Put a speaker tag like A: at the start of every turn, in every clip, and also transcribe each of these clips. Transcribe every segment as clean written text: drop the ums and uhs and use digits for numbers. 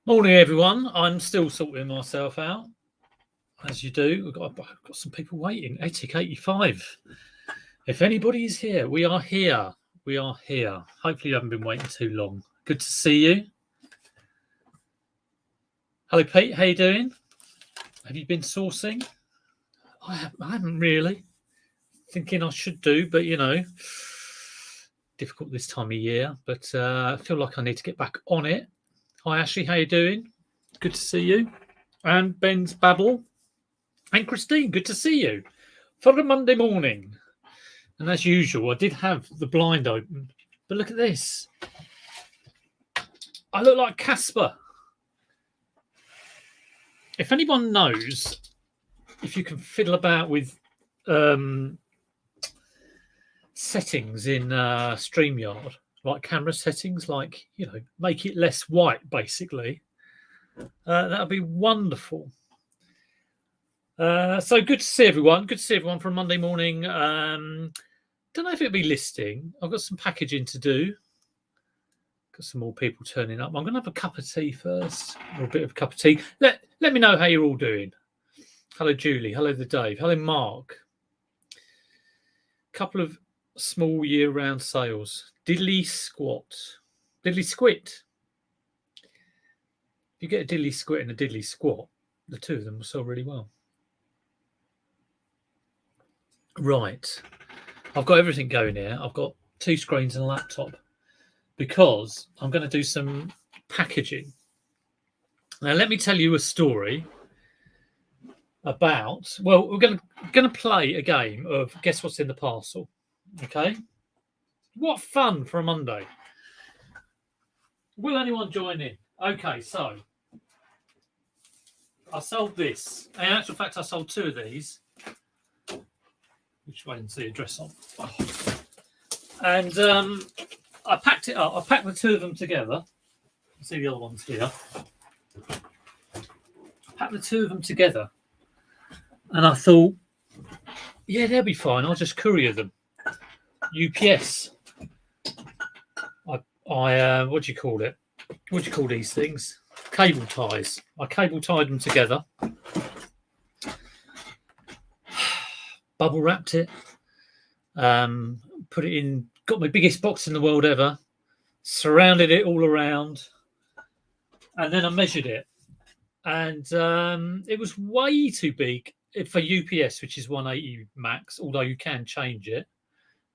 A: Morning, everyone. I'm still sorting myself out, as you do. I've got some people waiting. Etic 85. If anybody is here, we are here. We are here. Hopefully, you haven't been waiting too long. Good to see you. Hello, Pete. How you doing? Have you been sourcing? I haven't really. Thinking I should do, but difficult this time of year. But I feel like I need to get back on it. Hi, Ashley. How you doing? Good to see you. And Ben's Babble. And Christine, good to see you for a Monday morning. And as usual, I did have the blind open, but look at this. I look like Casper. If anyone knows if you can fiddle about with settings in StreamYard, like camera settings, like, make it less white, basically, that would be wonderful. So good to see everyone. Good to see everyone for a Monday morning. Don't know if it'll be listing. I've got some packaging to do. Got some more people turning up. I'm going to have a cup of tea first, or a bit of a cup of tea. Let me know how you're all doing. Hello, Julie. Hello, the Dave. Hello, Mark. Couple of small year-round sales. Diddly squat. Diddly squit. If you get a diddly squit and a diddly squat, the two of them will sell really well. Right. I've got everything going here. I've got 2 screens and a laptop because I'm going to do some packaging. Now, let me tell you a story about, well, we're going to play a game of guess what's in the parcel. Okay? What fun for a Monday. Will anyone join in? Okay, so I sold this. In actual fact, I sold 2 of these. Which way and see address on. And I packed it up. I packed the 2 of them together. You see the other ones here. Packed the 2 of them together. And I thought, yeah, they'll be fine. I'll just courier them. UPS. I what do you call it? What do you call these things? Cable ties. I cable tied them together. Bubble wrapped it, put it in, got my biggest box in the world ever, surrounded it all around, and then I measured it. And it was way too big for UPS, which is 180 max, although you can change it,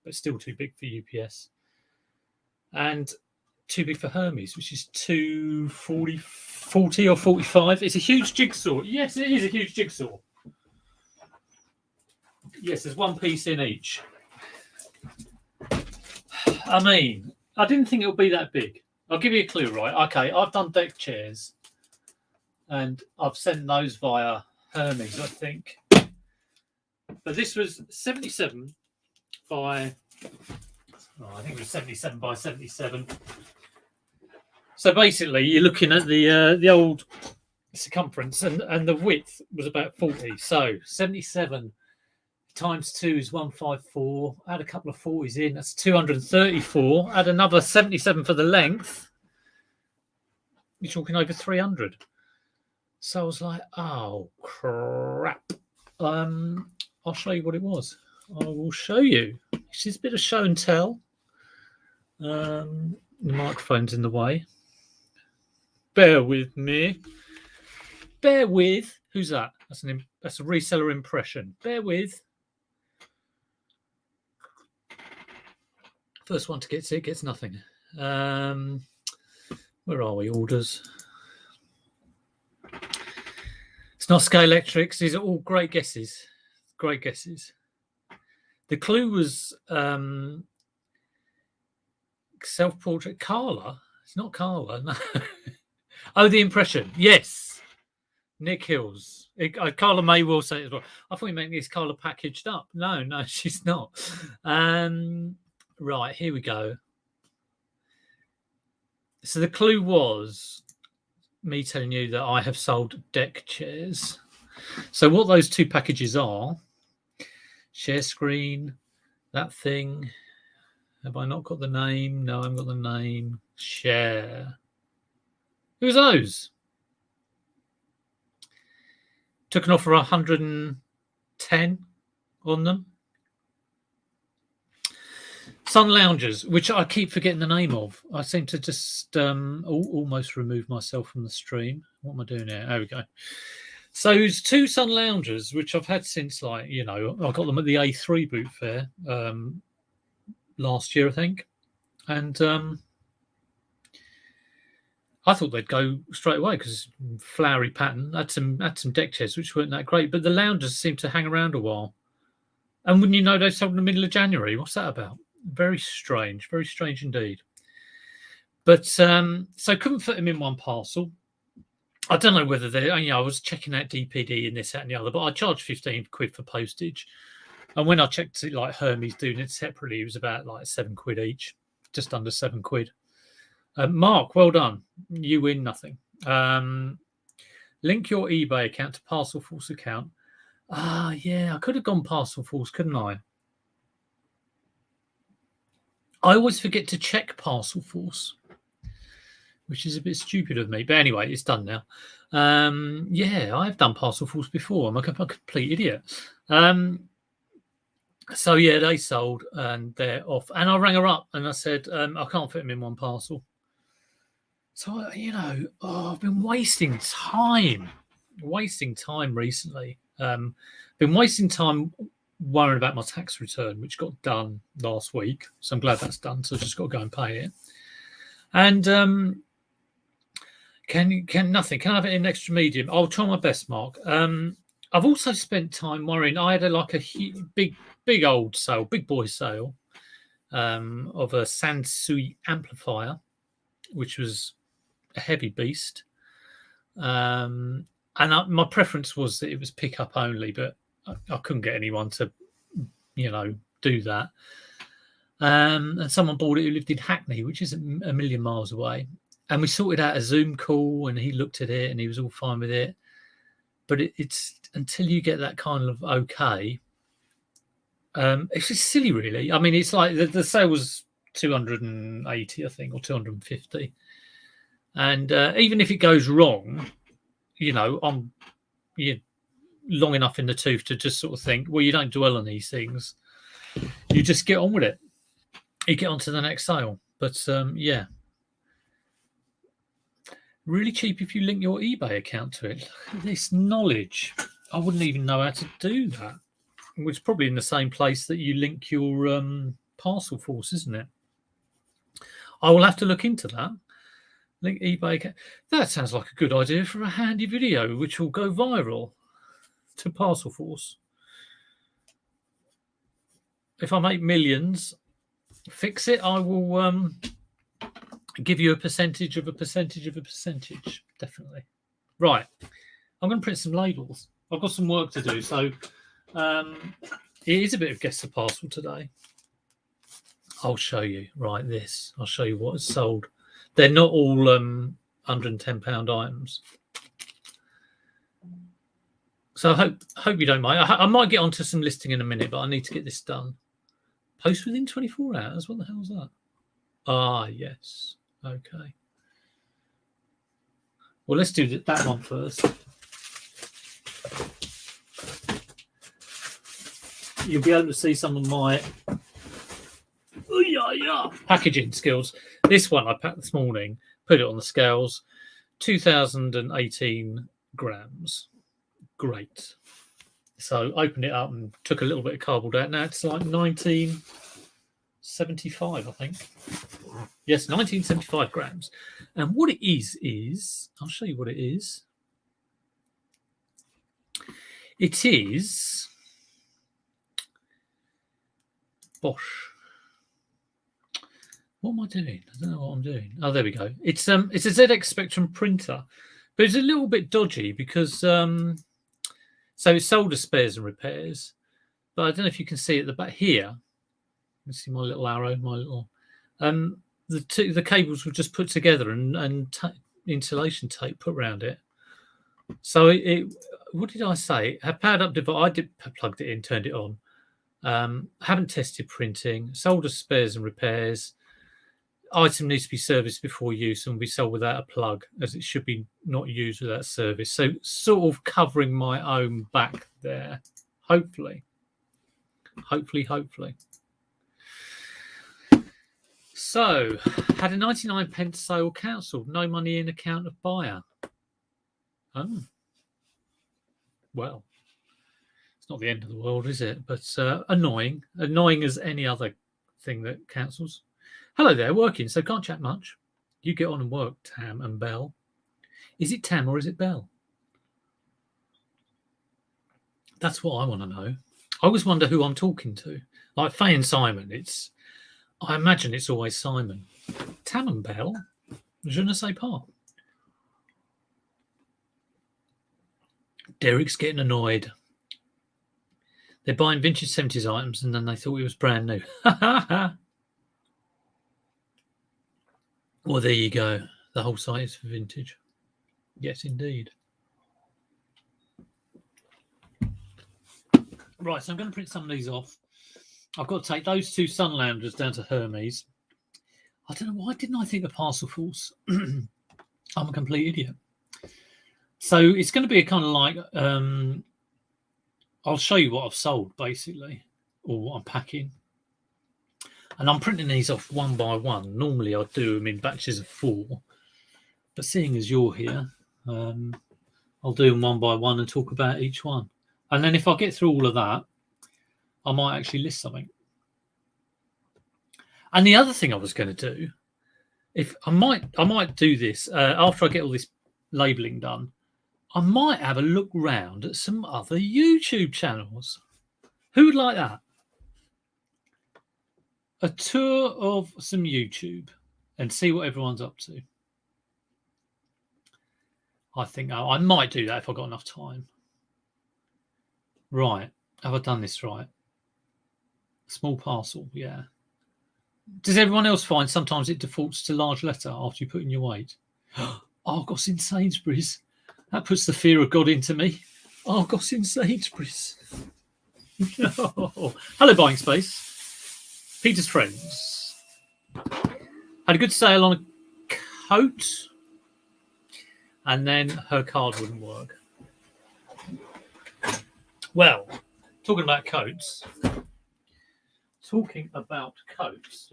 A: but still too big for UPS. And too big for Hermes, which is 240 or 45. It's a huge jigsaw. Yes, it is a huge jigsaw. Yes, there's 1 piece in each. I mean, I didn't think it would be that big. I'll give you a clue, right? Okay, I've done deck chairs, and I've sent those via Hermes, I think. But this was 77 by, I think it was 77 by 77. So basically, you're looking at the old circumference, and the width was about 40. So 77 times 2 is 154. Add a couple of 40s in, that's 234. Add another 77 for the length. You're talking over 300. So I was like, oh crap. I'll show you what it was. I will show you. It's just a bit of show and tell. The microphone's in the way. Bear with me. Bear with. Who's that? That's a reseller impression. Bear with. First one to get it gets nothing. Where are we? Orders. It's not Scale Electrics. These are all great guesses. Great guesses. The clue was self-portrait. Carla. It's not Carla. No. Oh, the impression. Yes. Nick Hills. Carla may well say it as well. I thought you meant this Carla packaged up. No, she's not. Right, here we go. So the clue was me telling you that I have sold deck chairs. So what those 2 packages are, share screen, that thing. Have I not got the name? No, I haven't got the name. Share. Who's those? Took an offer 110 on them. Sun Loungers, which I keep forgetting the name of. I seem to just almost remove myself from the stream. What am I doing here? There we go. So it's 2 Sun Loungers, which I've had since, like, you know, I got them at the A3 boot fair last year, I think. And I thought they'd go straight away because flowery pattern. Had some deck chairs which weren't that great, but the loungers seemed to hang around a while. And wouldn't you know, they sold in the middle of January? What's that about? Very strange indeed. But so couldn't fit them in one parcel. I don't know whether they, you know, I was checking out DPD and this, that, and the other, but I charged 15 quid for postage. And when I checked it, like Hermes doing it separately, it was about like 7 quid each, just under 7 quid. Mark, well done. You win nothing. Link your eBay account to Parcel Force account. Ah, yeah, I could have gone Parcel Force, couldn't I? I always forget to check Parcel Force, which is a bit stupid of me. But anyway, it's done now. Yeah, I've done Parcel Force before. I'm a complete idiot. So, yeah, they sold and they're off. And I rang her up and I said, I can't fit them in one parcel. So, you know, I've been wasting time recently. Been wasting time worrying about my tax return, which got done last week. So I'm glad that's done. So I've just got to go and pay it. And can I have it in extra medium? I'll try my best, Mark. I've also spent time worrying. I had a big old sale, big boy sale of a Sansui amplifier, which was a heavy beast. And my preference was that it was pickup only, but I couldn't get anyone to, you know, do that. And someone bought it who lived in Hackney, which isn't a million miles away. And we sorted out a Zoom call and he looked at it and he was all fine with it. But it's until you get that kind of okay, it's just silly, really. I mean, it's like the sale was 280, I think, or 250. And even if it goes wrong, you know, I'm long enough in the tooth to just sort of think, well, you don't dwell on these things. You just get on with it. You get on to the next sale. But, yeah. Really cheap if you link your eBay account to it. Look at this knowledge. I wouldn't even know how to do that. It's probably in the same place that you link your Parcel Force, isn't it? I will have to look into that. Link eBay account. That sounds like a good idea for a handy video, which will go viral to Parcel Force. If I make millions, fix it, I will give you a percentage of a percentage of a percentage. Definitely. Right. I'm going to print some labels. I've got some work to do. So it is a bit of guess the parcel today. I'll show you. Right, this. I'll show you what is sold. They're not all £110 items. So I hope you don't mind. I might get onto some listing in a minute, but I need to get this done. Post within 24 hours? What the hell is that? Ah, yes. Okay. Well, let's do that one first. You'll be able to see some of my packaging skills. This one I packed this morning, put it on the scales, 2018 grams. Great. So opened it up and took a little bit of cardboard out. Now it's like 1975, I think. Yes, 1975 grams. And what it is, I'll show you what it is. It is Bosch. What am I doing? I don't know what I'm doing. Oh, there we go. It's a ZX Spectrum printer, but it's a little bit dodgy because so it's sold as spares and repairs. But I don't know if you can see at the back here. You see my little arrow, my little the cables were just put together and insulation tape put around it. So it what did I say? A powered up device. I plugged it in, turned it on. Haven't tested printing. Sold as spares and repairs. item needs to be serviced before use and be sold without a plug, as it should be not used without service. So sort of covering my own back there. Hopefully. So, had a 99 pence sale cancelled. No money in account of buyer. Oh. Well, it's not the end of the world, is it? But annoying. Annoying as any other thing that cancels. Hello there, working, so can't chat much. You get on and work, Tam and Bell. Is it Tam or is it Bell? That's what I want to know. I always wonder who I'm talking to. Like Faye and Simon, I imagine it's always Simon. Tam and Bell? Je ne sais pas. Derek's getting annoyed. They're buying vintage 70s items and then they thought it was brand new. Well, there you go. The whole site is for vintage. Yes, indeed. Right, so I'm going to print some of these off. I've got to take those 2 sun loungers down to Hermes. I don't know, why didn't I think of Parcel Force? I'm a complete idiot. So it's going to be a kind of like, I'll show you what I've sold, basically, or what I'm packing. And I'm printing these off one by one. Normally I do them in batches of 4. But seeing as you're here, I'll do them one by one and talk about each one. And then if I get through all of that, I might actually list something. And the other thing I was going to do, I might do this after I get all this labelling done. I might have a look round at some other YouTube channels. Who would like that? A tour of some YouTube and see what everyone's up to. I think I might do that if I've got enough time. Right. Have I done this right? Small parcel, yeah. Does everyone else find sometimes it defaults to large letter after you put in your weight? Argos in Sainsbury's. That puts the fear of God into me. Argos in Sainsbury's. Hello, Buying Space. Peter's friends. Had a good sale on a coat. And then her card wouldn't work. Well, talking about coats. Look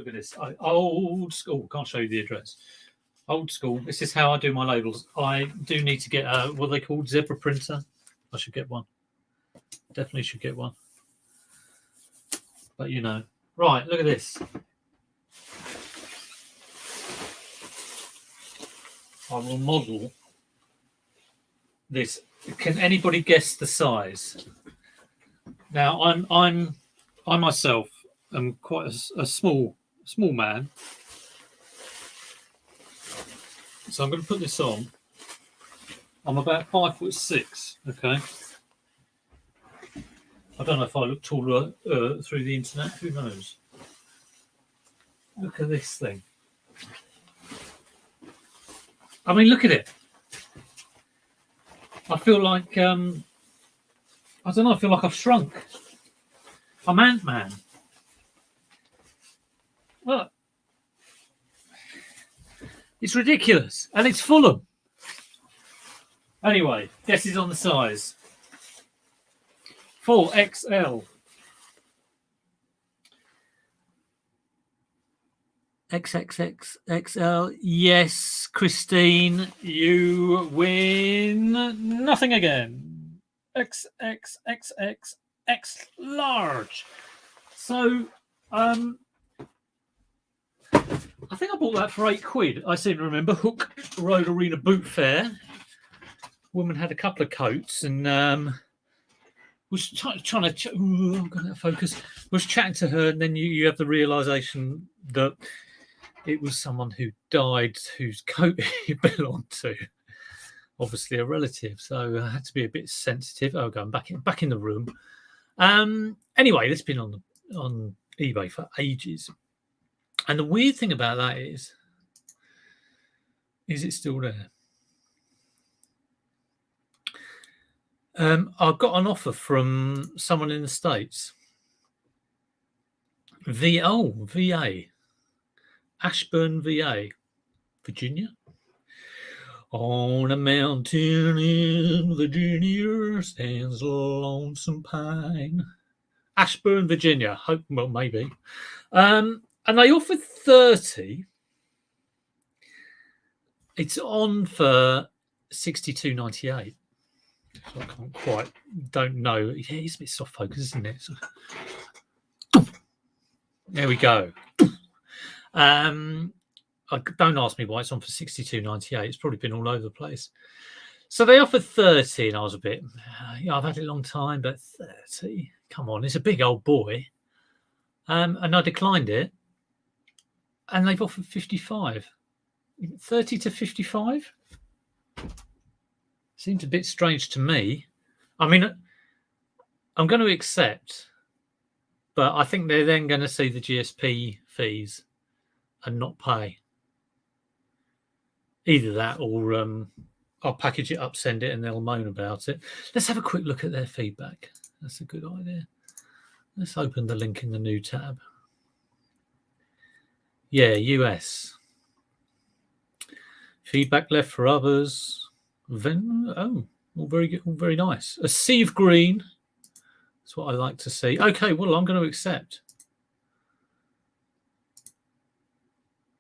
A: at this. Old school. Can't show you the address. Old school. This is how I do my labels. I do need to get a, what are they called? Zebra printer. I should get one. Definitely should get one. But you know. Right, look at this. I will model this. Can anybody guess the size? Now I myself am quite a small man. So I'm going to put this on. I'm about 5'6". Okay. I don't know if I look taller through the internet. Who knows? Look at this thing. I mean, look at it. I feel like I don't know. I feel like I've shrunk. I'm Ant-Man. Look, it's ridiculous, and it's Fulham. Anyway, guesses on the size. 4XL. XXXXL. Yes, Christine, you win nothing again. XXXXX large. So, I think I bought that for £8. I seem to remember. Hook Road Arena Boot Fair. Woman had a couple of coats and was trying to. I'm going to focus. Was chatting to her, and then you have the realization that it was someone who died, whose coat he belonged to. Obviously, a relative. So I had to be a bit sensitive. Oh, going back in the room. Anyway, it's been on eBay for ages. And the weird thing about that is it still there? I got an offer from someone in the States. VA. Ashburn, VA, Virginia. On a mountain in Virginia stands a lonesome pine. Ashburn, Virginia. Well, maybe. And they offered 30. It's on for $62.98. So I don't know. Yeah, it's a bit soft focus, isn't it? There we go. Don't ask me why it's on for $62.98. It's probably been all over the place. So they offered 30, and I was a bit, I've had it a long time, but 30, come on, it's a big old boy. And I declined it, and they've offered 55. 30 to 55? Seems a bit strange to me. I mean, I'm going to accept, but I think they're then going to see the GSP fees and not pay. Either that or I'll package it up, send it, and they'll moan about it. Let's have a quick look at their feedback. That's a good idea. Let's open the link in the new tab. Yeah, US. Feedback left for others. All very good, all very nice. A sea of green. That's what I like to see. Okay, well, I'm going to accept.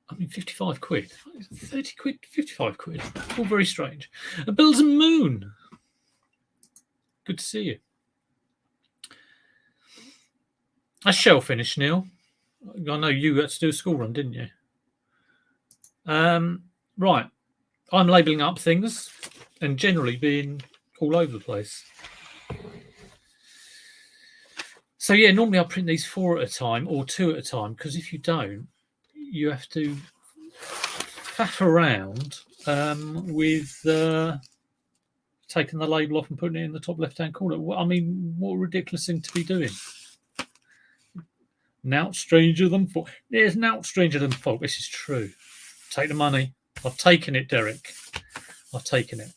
A: I mean, 55 quid. 30 quid, 55 quid. All very strange. A Bills and Moon. Good to see you. That's shell finish, Neil. I know you had to do a school run, didn't you? Right. I'm labelling up things and generally being all over the place. So, yeah, normally I print these 4 at a time or 2 at a time, because if you don't, you have to faff around with taking the label off and putting it in the top left-hand corner. I mean, what a ridiculous thing to be doing. Naught stranger than folk. There's naught stranger than folk. This is true. Take the money. I've taken it, Derek. I've taken it.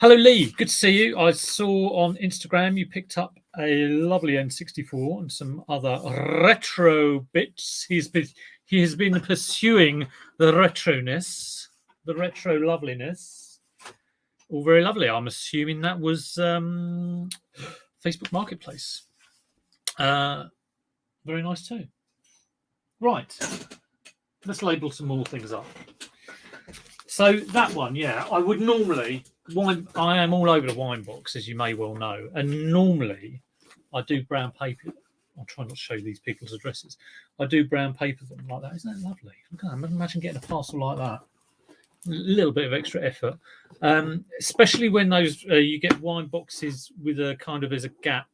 A: Hello, Lee. Good to see you. I saw on Instagram you picked up a lovely N64 and some other retro bits. He has been pursuing the retroness, the retro loveliness. All very lovely. I'm assuming that was Facebook Marketplace. Very nice too. Right. Let's label some more things up. So that one, yeah, I would normally I am all over the wine box, as you may well know, and normally I do brown paper. I'll try not to show these people's addresses. I do brown paper them like that. Isn't that lovely? Imagine getting a parcel like that. A little bit of extra effort, especially when those you get wine boxes with a kind of there's a gap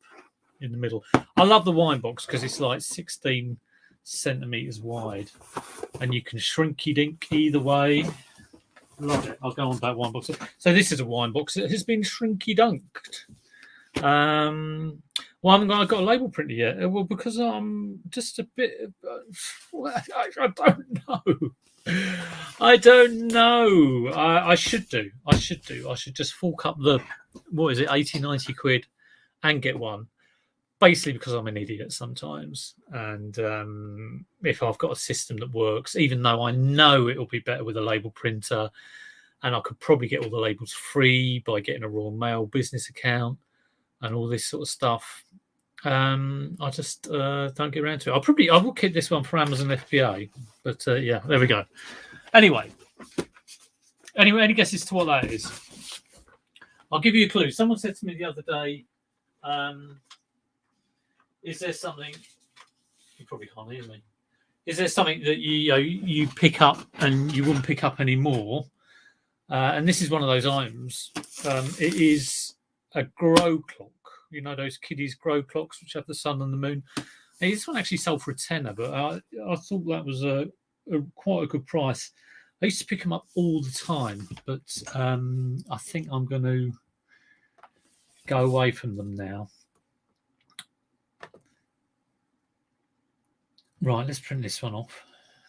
A: in the middle. I love the wine box because it's like 16 centimeters wide, and you can shrinky dink either way. Love it. I'll go on to that wine box. So this is a wine box that has been shrinky dunked. Well, I haven't got a label printer yet. Well, because I'm just a bit. I don't know. I don't know. I should do. I should just fork up the 80, 90 quid and get one. Basically because I'm an idiot sometimes. And if I've got a system that works, even though I know it'll be better with a label printer, and I could probably get all the labels free by getting a Royal Mail business account and all this sort of stuff. I just don't get around to it. I will keep this one for Amazon FBA, but yeah, there we go. Anyway, any guesses to what that is? I'll give you a clue. Someone said to me the other day, is there something? You probably can't hear me. Is there something that you pick up and you wouldn't pick up anymore? And this is one of those items. It is a grow clock. You know those kiddies grow clocks which have the sun and the moon. And this one actually sold for £10, but I thought that was quite a good price. I used to pick them up all the time, but I think I'm going to go away from them now. Right, let's print this one off.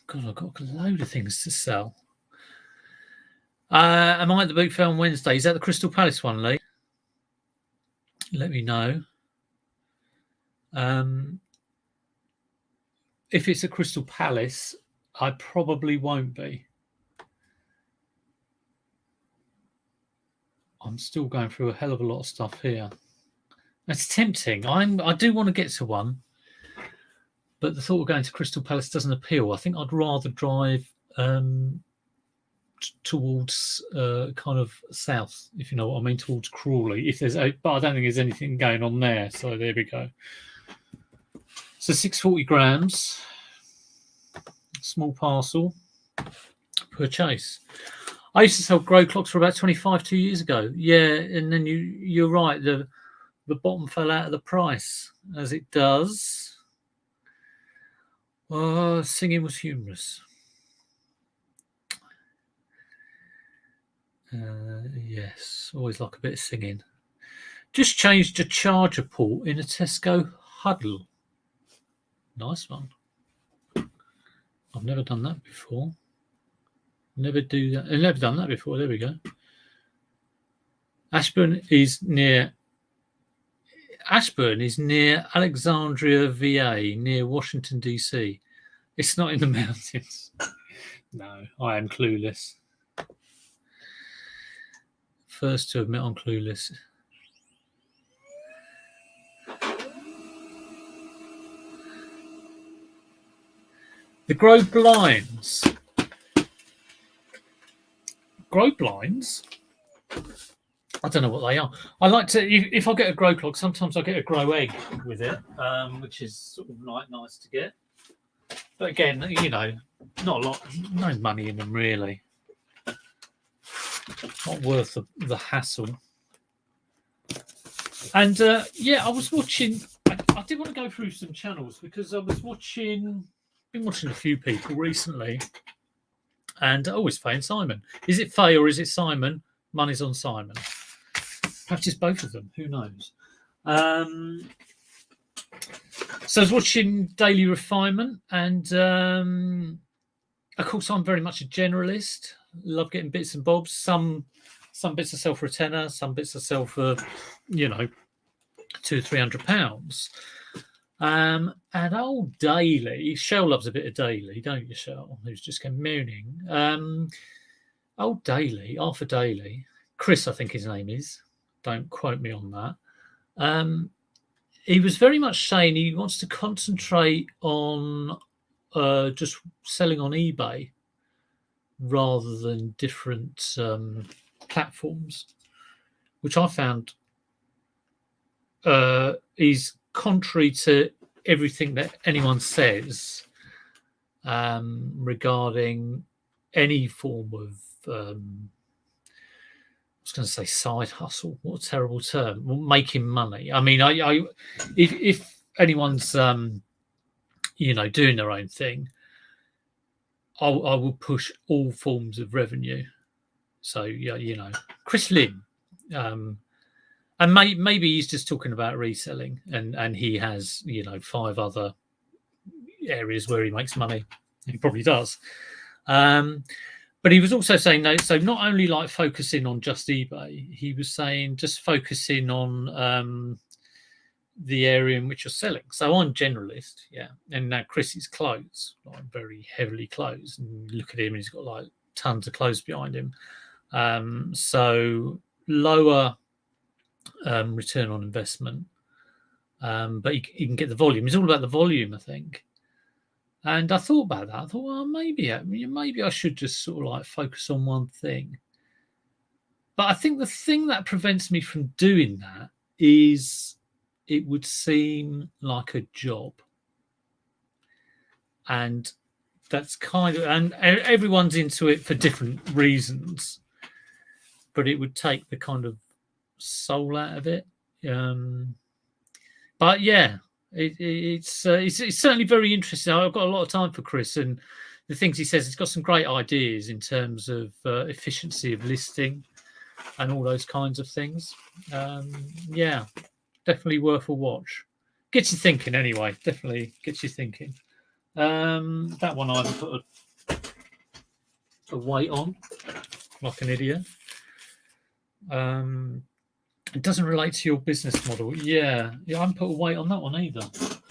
A: God, I've got a load of things to sell. Am I at the boot fair on Wednesday? Is that the Crystal Palace one, Lee? Let me know. If it's a Crystal Palace, I probably won't be. I'm still going through a hell of a lot of stuff here. It's tempting. I do want to get to one, but the thought of going to Crystal Palace doesn't appeal. I think I'd rather drive towards kind of south, if you know what I mean, towards Crawley. But I don't think there's anything going on there. So there we go. So 640 grams, small parcel per chase. I used to sell grow clocks for about 25 2 years ago. Yeah, and then you're right. The bottom fell out of the price, as it does. Singing was humorous. Yes, always like a bit of singing. Just changed a charger port in a Tesco Huddle. Nice one. I've never done that before. Never do that. I've never done that before. There we go. Ashburn is near Alexandria, VA, near Washington, D.C. It's not in the mountains. No, I am clueless. First to admit I'm clueless. The grow blinds. Grow blinds? I don't know what they are. I like to, if I get a grow clock, sometimes I get a grow egg with it, which is sort of like nice to get. But again, you know, not a lot, no money in them really. Not worth the hassle. And yeah, I was watching. I did want to go through some channels because I was been watching a few people recently, and I always Faye and Simon. Is it Faye or is it Simon? Money's on Simon. Perhaps it's both of them. Who knows? So I was watching Daily Refinement, and of course, I'm very much a generalist. Love getting bits and bobs. Some bits I sell for a tenner, some bits I sell for, you know, £200-300. And old Daily, Shell loves a bit of Daily, don't you, Shell? Who's just came mooning. Old Daily, Arthur Daly, Chris, I think his name is. Don't quote me on that. He was very much saying he wants to concentrate on just selling on eBay rather than different platforms, which I found is contrary to everything that anyone says regarding any form of I was going to say side hustle. What a terrible term. Well, making money. I mean, if anyone's you know, doing their own thing, I will push all forms of revenue. So yeah, you know, Chris Lynn, and maybe he's just talking about reselling, and he has, you know, 5 other areas where he makes money. He probably does. But he was also saying, no, so not only like focusing on just eBay, he was saying just focusing on the area in which you're selling. So I'm Generalist, yeah, and now Chris is clothes, like very heavily clothes. And look at him, he's got like tons of clothes behind him. So lower return on investment, but you can get the volume. It's all about the volume, I think. And I thought about that. I thought, well, maybe I should just sort of like focus on one thing. But I think the thing that prevents me from doing that is it would seem like a job. And that's kind of, and everyone's into it for different reasons, but it would take the kind of soul out of it. But yeah, it's certainly very interesting. I've got a lot of time for Chris, and the things he says, he's got some great ideas in terms of efficiency of listing and all those kinds of things. Yeah, definitely worth a watch. Gets you thinking anyway. Definitely gets you thinking. That one I haven't put a weight on, like an idiot. It doesn't relate to your business model. Yeah, I haven't put a weight on that one either.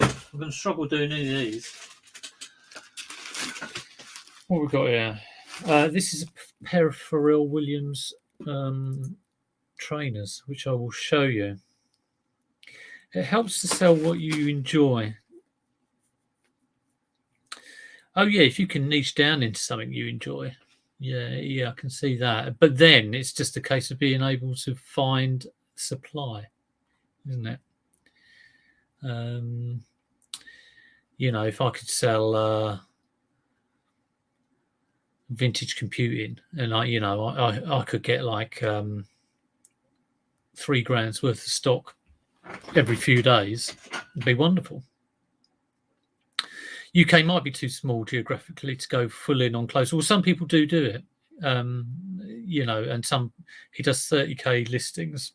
A: I'm going to struggle doing any of these. What we've got here? This is a pair of Pharrell Williams trainers, which I will show you. It helps to sell what you enjoy. Oh yeah, if you can niche down into something you enjoy, yeah, I can see that. But then it's just a case of being able to find supply, isn't it? You know, if I could sell vintage computing, and I could get like $3 grand's worth of stock every few days, it'd be wonderful. UK might be too small geographically to go full in on clothes. Well, some people do it, you know, and he does 30k listings,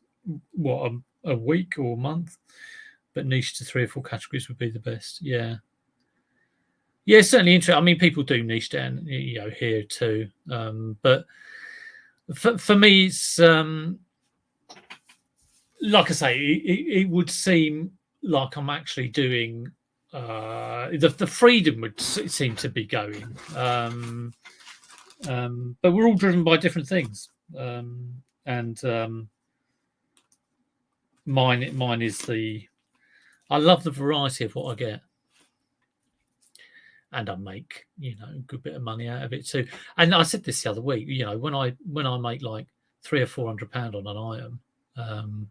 A: a week or a month, but niche to 3 or 4 categories would be the best. Yeah, certainly interesting. I mean, people do niche down, you know, here too, but for me, it's like I say, it would seem like I'm actually doing. The freedom would seem to be going, but we're all driven by different things, and mine is I love the variety of what I get, and I make, you know, a good bit of money out of it too. And I said this the other week, you know, when I make like £300 or £400 on an item,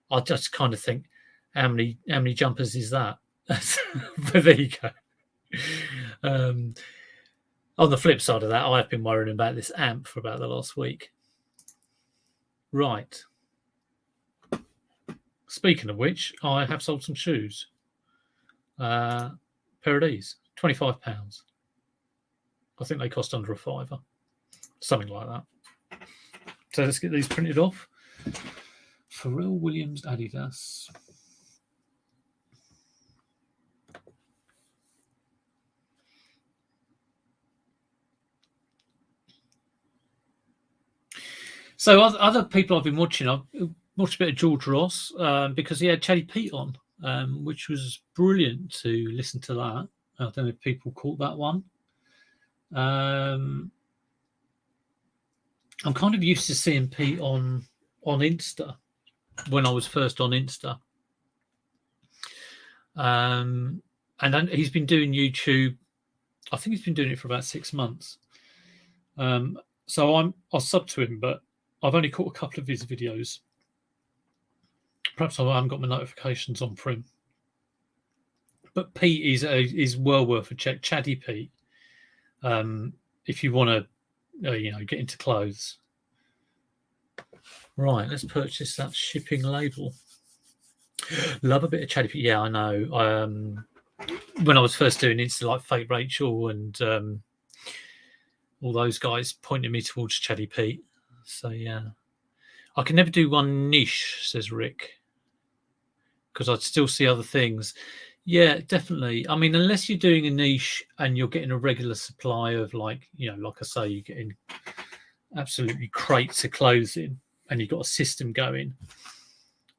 A: I just kind of think, how many jumpers is that? But there you go. On the flip side of that, I've been worrying about this amp for about the last week. Right. Speaking of which, I have sold some shoes. Pair of these, £25. I think they cost under £5, something like that. So let's get these printed off. Pharrell Williams Adidas. So other people I've been watching, I've watched a bit of George Ross because he had Chatty Pete on, which was brilliant to listen to that. I don't know if people caught that one. I'm kind of used to seeing Pete on Insta when I was first on Insta. And then he's been doing YouTube. I think he's been doing it for about 6 months. So I'll sub to him, but I've only caught a couple of his videos. Perhaps I haven't got my notifications on for him. But Pete is well worth a check. Chatty Pete. If you want to, you know, get into clothes. Right, let's purchase that shipping label. Love a bit of Chatty Pete. Yeah, I know. When I was first doing Insta, like Fake Rachel and all those guys pointed me towards Chatty Pete. So yeah, I can never do one niche, says Rick, because I'd still see other things. Yeah, definitely. I mean, unless you're doing a niche and you're getting a regular supply of, like, you know, like I say, you're getting absolutely crates of clothes in and you've got a system going.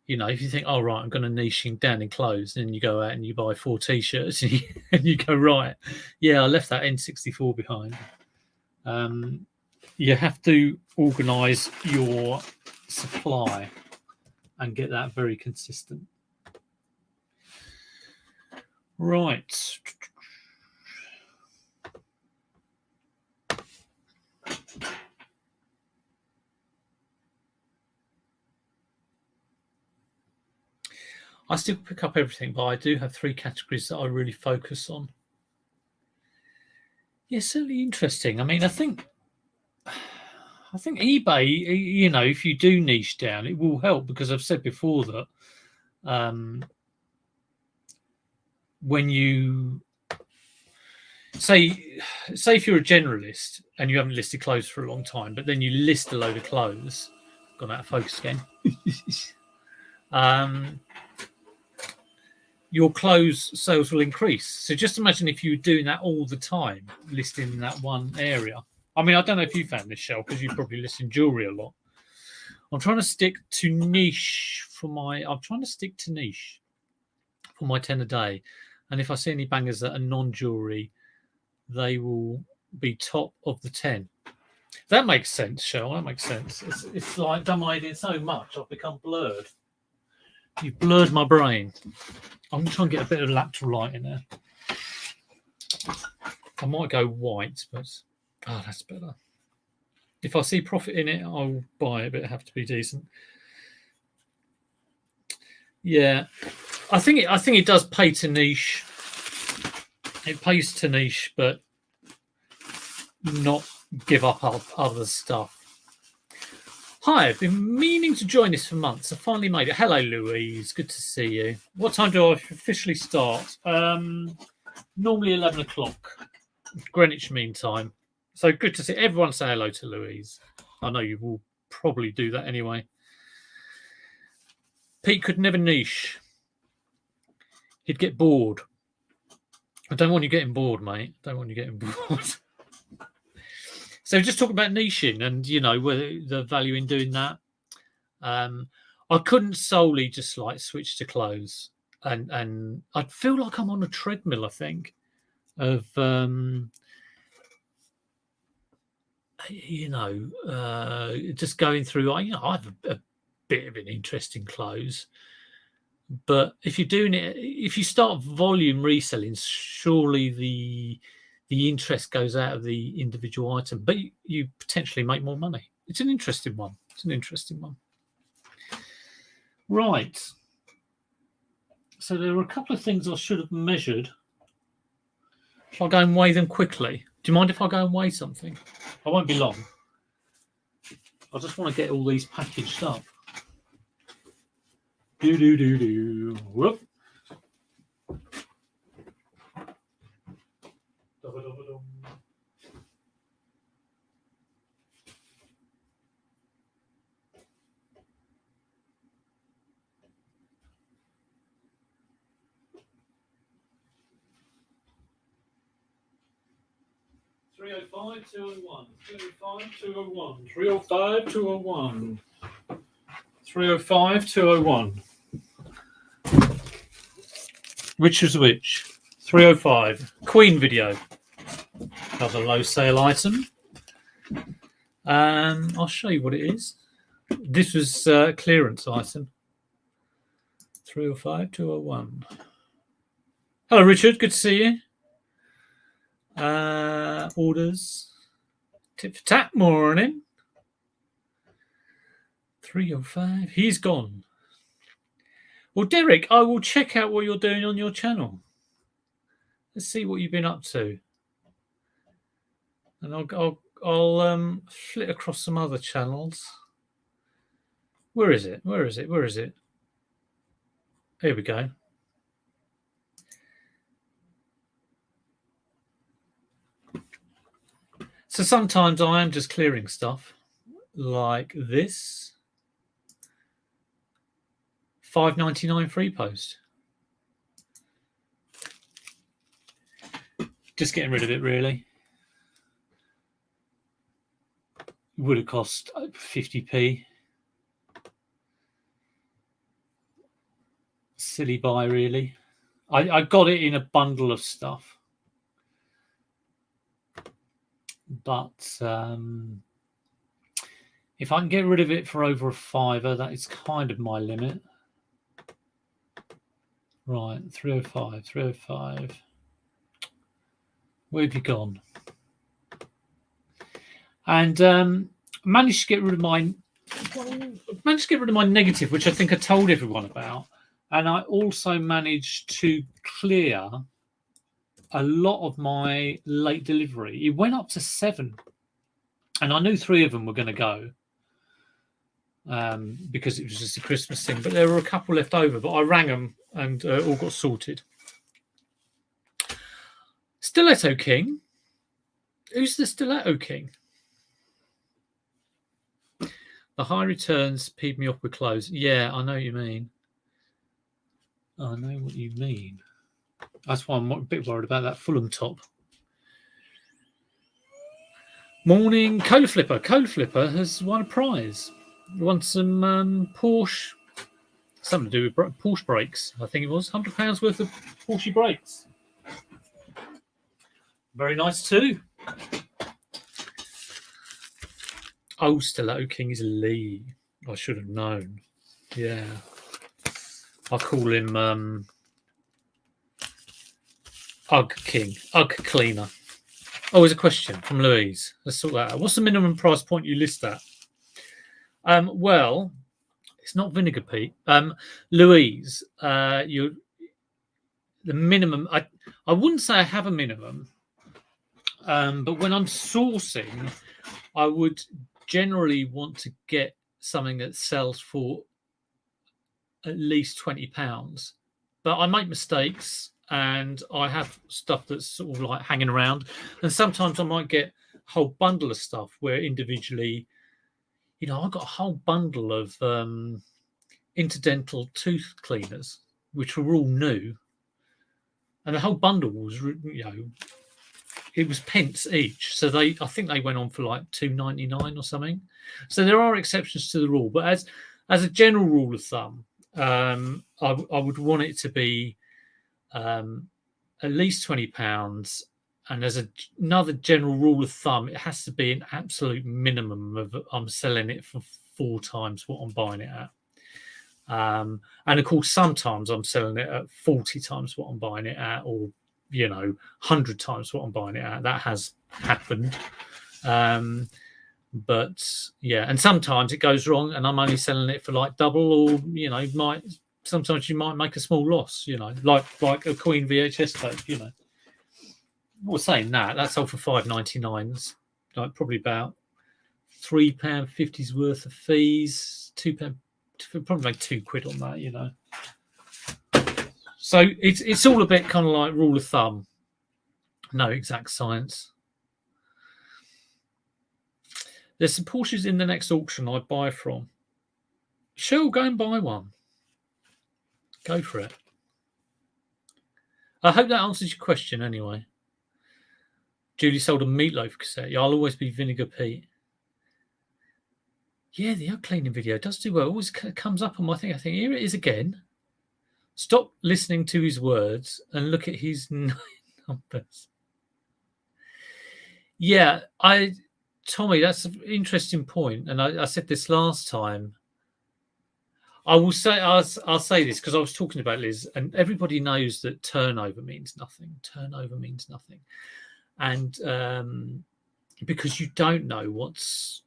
A: You know, if you think, oh, right, I'm going to niche down in clothes, then you go out and you buy 4 T-shirts and you go, right, yeah, I left that N64 behind. You have to organise your supply and get that very consistent. Right. I still pick up everything, but I do have 3 categories that I really focus on. Yeah, certainly interesting. I mean, I think eBay, you know, if you do niche down, it will help, because I've said before that when you say if you're a generalist and you haven't listed clothes for a long time, but then you list a load of clothes, gone out of focus again, your clothes sales will increase. So just imagine if you were doing that all the time, listing in that one area. I mean, I don't know if you found this, Shell, because you probably list in jewelry a lot. I'm trying to stick to niche for my 10 a day. And if I see any bangers that are non-jewelry, they will be top of the 10. That makes sense, Shell. That makes sense. It's like dominating so much, I've become blurred. You've blurred my brain. I'm going to try and get a bit of lateral light in there. I might go white, but that's better. If I see profit in it, I'll buy it, but it have to be decent. Yeah, I think it does pay to niche. It pays to niche, but not give up other stuff. Hi, I've been meaning to join this for months. I finally made it. Hello, Louise. Good to see you. What time do I officially start? Normally 11 o'clock, Greenwich Mean Time. So good to see everyone. Say hello to Louise. I know you will probably do that anyway. Pete could never niche. He'd get bored. I don't want you getting bored, mate. I don't want you getting bored. So just talking about niching and, whether the value in doing that. I couldn't solely just like switch to clothes. And I feel like I'm on a treadmill, I think, of, just going through, I have a bit of an interest in clothes. But if you're doing it, if you start volume reselling, surely the interest goes out of the individual item, but you potentially make more money. It's an interesting one. Right. So there were a couple of things I should have measured. Shall I go and weigh them quickly? Do you mind if I go and weigh something? I won't be long. I just want to get all these packaged up. Whoop. 305 201 305 201 305 201 305 201. Which is which? 305. Queen video. Another low sale item. I'll show you what it is. This was a clearance item. 305 201. Hello, Richard. Good to see you. Orders. Tip for tap. Morning. 305. He's gone. Well, Derek, I will check out what you're doing on your channel. Let's see what you've been up to, and I'll flit across some other channels. Where is it? Here we go. So sometimes I am just clearing stuff like this. $5.99 free post. Just getting rid of it, really. Would have cost 50p. Silly buy, really. I got it in a bundle of stuff. But if I can get rid of it for over a £5, that is kind of my limit. Right, 305. Where have you gone? And managed to get rid of my negative, which I think I told everyone about. And I also managed to clear a lot of my late delivery. It went up to 7, and I knew 3 of them were going to go because it was just a Christmas thing. But there were a couple left over, but I rang them and all got sorted. Stiletto King. Who's the Stiletto King? The high returns peed me off with clothes. Yeah, I know what you mean. That's why I'm a bit worried about that Fulham top. Morning, Cola Flipper. Cola Flipper has won a prize. He won some Porsche, something to do with Porsche brakes. I think it was £100 worth of Porsche brakes. Very nice too. Oh, Stiletto King is Lee. I should have known. Yeah. I call him Ugg King, Ugg Cleaner. Oh, there's a question from Louise. Let's sort that out. What's the minimum price point you list at? Well, it's not Vinegar Pete. Louise, you the minimum. I wouldn't say I have a minimum, but when I'm sourcing, I would generally want to get something that sells for at least £20. But I make mistakes, and I have stuff that's sort of like hanging around, and sometimes I might get a whole bundle of stuff where individually, I got a whole bundle of interdental tooth cleaners, which were all new, and the whole bundle was, it was pence each. So I think they went on for like £2.99 or something. So there are exceptions to the rule, but as a general rule of thumb, I would want it to be at least £20, and as another general rule of thumb, it has to be an absolute minimum of I'm selling it for 4 times what I'm buying it at. And of course, sometimes I'm selling it at 40 times what I'm buying it at, or 100 times what I'm buying it at. That has happened. But yeah, and sometimes it goes wrong, and I'm only selling it for like double, or sometimes you might make a small loss, like a Queen VHS tape, Well, saying that sold for £5.99, like probably about £3.50's worth of fees, £2, probably like £2 on that, So it's all a bit kind of like rule of thumb, no exact science. There's some Porsches in the next auction I'd buy from. Sure, go and buy one. Go for it. I hope that answers your question anyway. Julie sold a meatloaf cassette. Yeah, I'll always be Vinegar Pete. Yeah, the Ugg cleaning video does do well. It always comes up on my thing. I think, here it is again. Stop listening to his words and look at his numbers. Yeah, Tommy, that's an interesting point. And I said this last time. I will say, I'll say this because I was talking about Liz, and everybody knows that turnover means nothing. Turnover means nothing. And because you don't know what's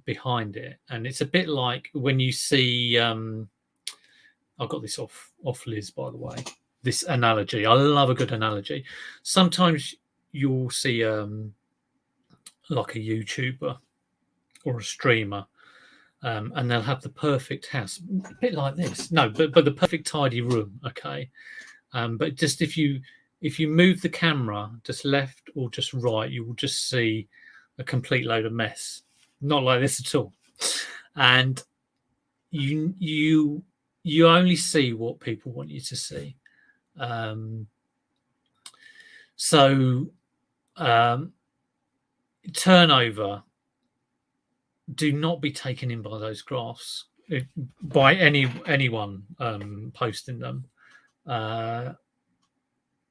A: behind it. And it's a bit like when you see, I got this off Liz, by the way, this analogy. I love a good analogy. Sometimes you'll see like a YouTuber or a streamer, and they'll have the perfect house, a bit like this. No, but the perfect tidy room, okay? But just if you move the camera just left or just right, you will just see a complete load of mess. Not like this at all. And you only see what people want you to see. Turnover, do not be taken in by those graphs, by anyone posting them.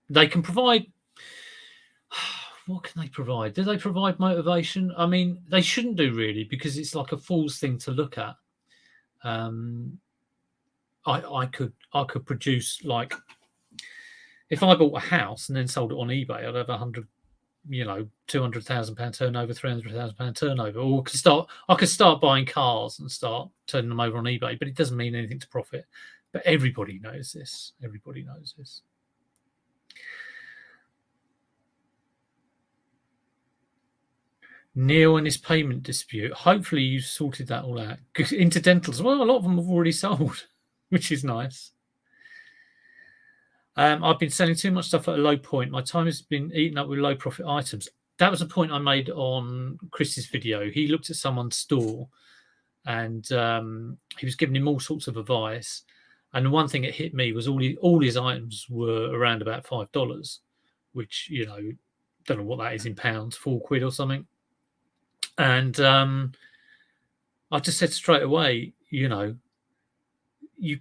A: They can provide. What can they provide? Do they provide motivation? I mean, they shouldn't do really, because it's like a fool's thing to look at. I could produce, like, if I bought a house and then sold it on eBay, I'd have £200,000 turnover, £300,000 turnover. Or I could start buying cars and start turning them over on eBay, but it doesn't mean anything to profit. But everybody knows this. Everybody knows this. Neil and his payment dispute. Hopefully you sorted that all out. Interdentals, well, a lot of them have already sold, which is nice. I've been selling too much stuff at a low point. My time has been eaten up with low profit items. That was a point I made on Chris's video. He looked at someone's store, and he was giving him all sorts of advice. And the one thing that hit me was all his items were around about $5, which, don't know what that is in pounds, £4 or something. And I just said straight away, you've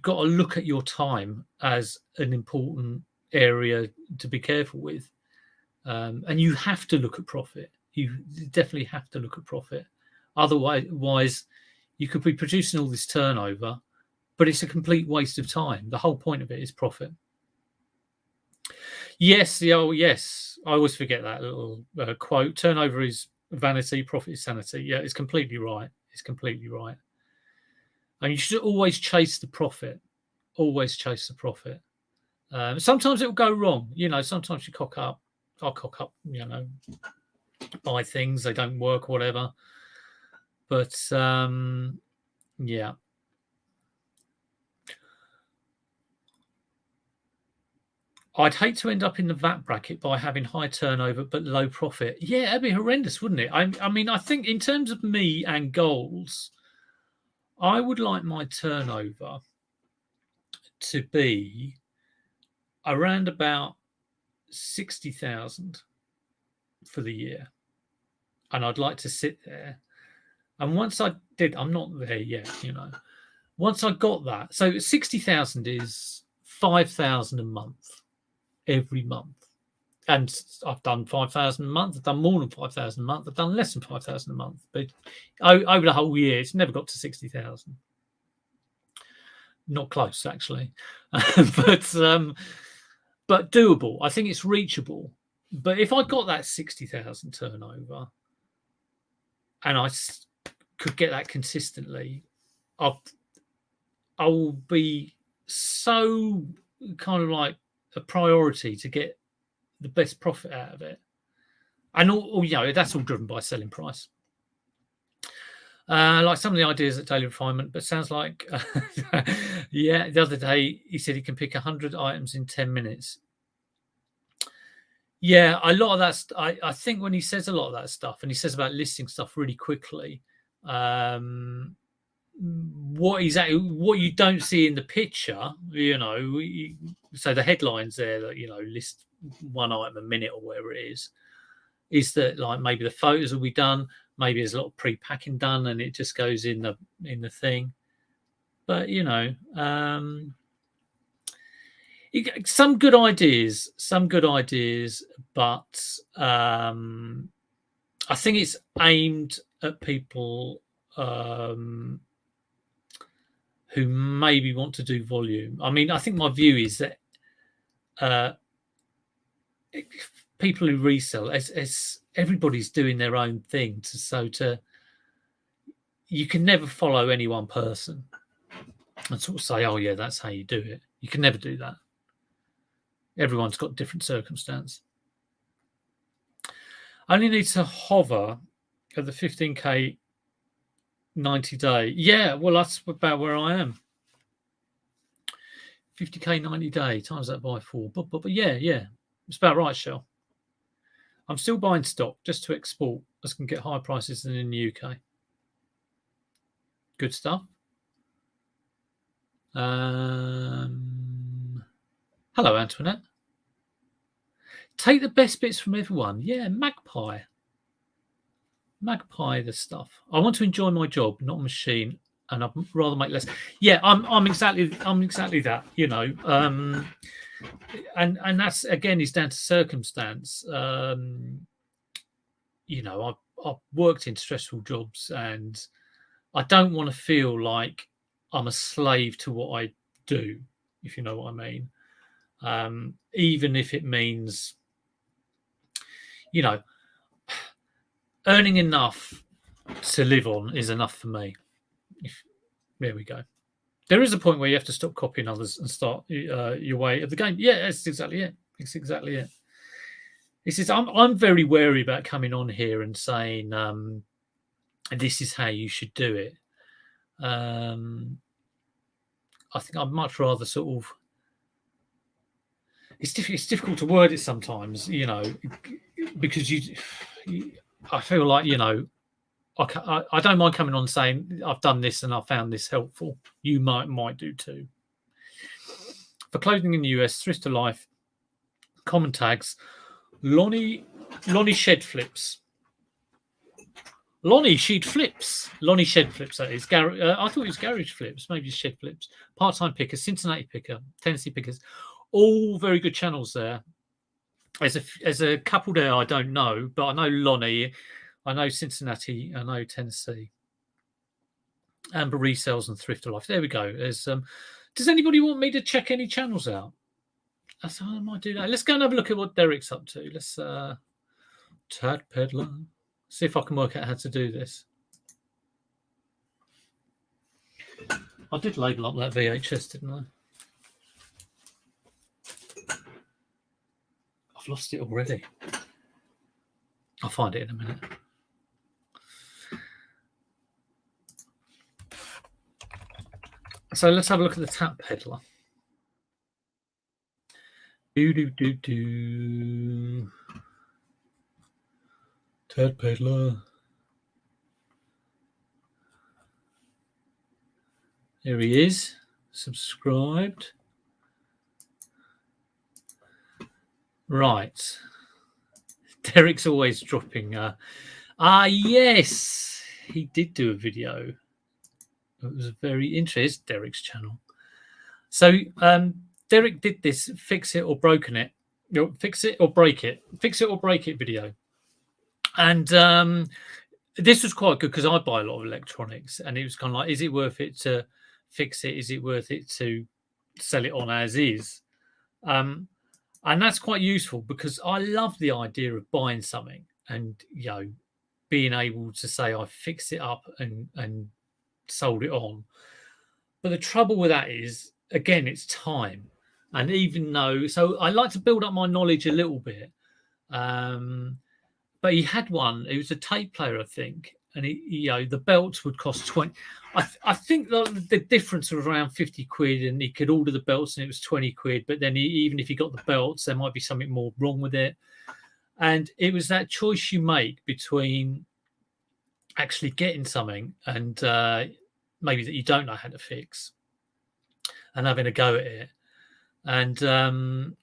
A: got to look at your time as an important area to be careful with. And you have to look at profit. You definitely have to look at profit. Otherwise, you could be producing all this turnover, but it's a complete waste of time. The whole point of it is profit. Yes, yes. I always forget that little quote. Turnover is vanity, profit is sanity. Yeah, it's completely right. It's completely right. And you should always chase the profit. Always chase the profit. Sometimes it will go wrong. Sometimes you cock up. I'll cock up, buy things, they don't work, whatever. But, yeah. I'd hate to end up in the VAT bracket by having high turnover but low profit. Yeah, that'd be horrendous, wouldn't it? I mean, I think in terms of me and goals, I would like my turnover to be around about 60,000 for the year. And I'd like to sit there. And once I did, I'm not there yet, Once I got that, so 60,000 is 5,000 a month, every month. And I've done 5,000 a month. I've done more than 5,000 a month. I've done less than 5,000 a month. But over the whole year, it's never got to 60,000. Not close, actually. But doable. I think it's reachable. But if I got that 60,000 turnover and I could get that consistently, I will be so kind of like a priority to get the best profit out of it. And that's all driven by selling price. Like some of the ideas at Daily Refinement, but sounds like, yeah, the other day he said he can pick 100 items in 10 minutes. Yeah, a lot of that. I think when he says a lot of that stuff, and he says about listing stuff really quickly, what you don't see in the picture, so the headlines there that list one item a minute or whatever it is that like maybe the photos will be done, maybe there's a lot of pre-packing done, and it just goes in the thing. But some good ideas, but I think it's aimed at people who maybe want to do volume. I mean, I think my view is that people who resell, as everybody's doing their own thing, you can never follow any one person and sort of say, oh yeah, that's how you do it. You can never do that. Everyone's got different circumstance. I only need to hover at the 15K 90 day. Yeah, well, that's about where I am. 50K 90 day, times that by 4. But yeah, it's about right, Shell. I'm still buying stock just to export, as can get higher prices than in the UK. Good stuff. Hello, Antoinette. Take the best bits from everyone. Yeah, Magpie the stuff. I want to enjoy my job, not a machine, and I'd rather make less. Yeah, I'm exactly that, and that's again is down to circumstance. I've worked in stressful jobs, and I don't want to feel like I'm a slave to what I do, if you know what I mean. Even if it means, earning enough to live on is enough for me. There we go. There is a point where you have to stop copying others and start your way of the game. Yeah, that's exactly it. It's exactly it. It's just, I'm very wary about coming on here and saying this is how you should do it. I think I'd much rather sort of. It's difficult to word it sometimes, because I feel like I don't mind coming on saying I've done this and I found this helpful. You might do too. For clothing in the US, Thrift to Life, common tags, Lonnie Shed Flips. Lonnie Shed Flips, that is. I thought it was Garage Flips, maybe Shed Flips. Part-time Picker, Cincinnati Picker, Tennessee Pickers. All very good channels there. There's a couple there I don't know, but I know Lonnie. I know Cincinnati. I know Tennessee. Amber Resells and Thrift Life. There we go. There's does anybody want me to check any channels out? I might do that. Let's go and have a look at what Derek's up to. Let's Tad Peddler. See if I can work out how to do this. I did label up that VHS, didn't I? I've lost it already. I'll find it in a minute. So let's have a look at the Tap Peddler. Tad Peddler. There he is. Subscribed. Right. Derek's always dropping. Yes. He did do a video. It was very interesting. Derek's channel. So Derek did this fix it or broken it. Fix it or break it. Fix it or break it video. And this was quite good because I buy a lot of electronics, and it was kind of like, is it worth it to fix it? Is it worth it to sell it on as is? And that's quite useful because I love the idea of buying something and being able to say I fixed it up and sold it on. But the trouble with that is, again, it's time. And even though, so I like to build up my knowledge a little bit. But he had one. It was a tape player, I think, and the belts would cost 20. I think the difference was around 50 quid, and he could order the belts, and it was 20 quid. But then even if he got the belts, there might be something more wrong with it. And it was that choice you make between actually getting something and maybe that you don't know how to fix, and having a go at it, and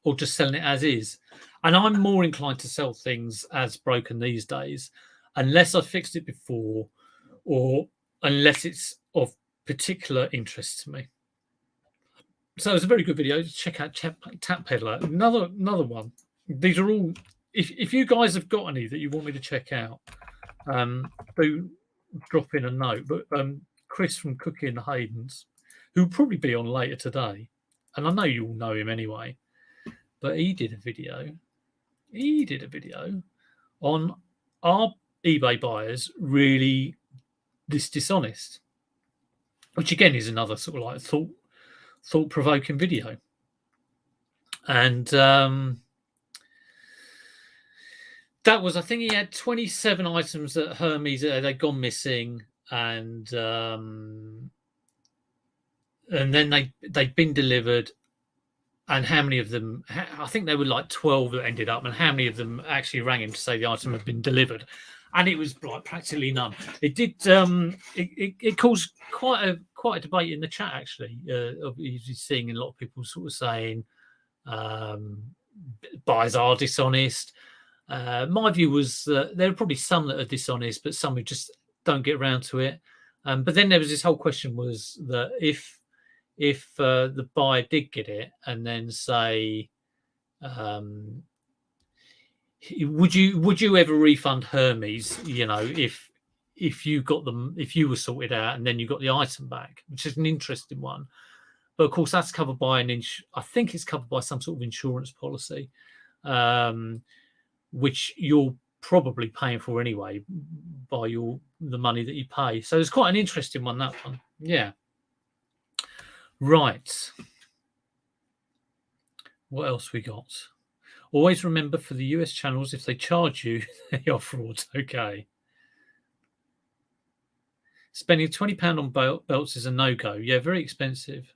A: or just selling it as is. And I'm more inclined to sell things as broken these days, unless I've fixed it before, or unless it's of particular interest to me. So it's a very good video. Check out Tap Peddler. Another one. These are all. If you guys have got any that you want me to check out, do drop in a note. But Chris from Cookie and the Haydens, who'll probably be on later today, and I know you all know him anyway, but he did a video. On are eBay buyers really this dishonest, which again is another sort of like thought-provoking video. And that was, I think he had 27 items at Hermes that they'd gone missing, and then they'd been delivered. And how many of them? I think there were like 12 that ended up, and how many of them actually rang him to say the item had been delivered? And it was like practically none. It did. It caused quite a debate in the chat actually. You're seeing a lot of people sort of saying buyers are dishonest. My view was there are probably some that are dishonest, but some who just don't get around to it. But then there was this whole question was that if the buyer did get it and then say, would you ever refund Hermes? If you got them, if you were sorted out and then you got the item back, which is an interesting one. But of course, that's covered by I think it's covered by some sort of insurance policy, which you're probably paying for anyway by the money that you pay. So it's quite an interesting one, that one. Yeah. Right. What else we got? Always remember for the US channels, if they charge you, they are frauds. Okay. Spending £20 on belts is a no-go. Yeah, very expensive.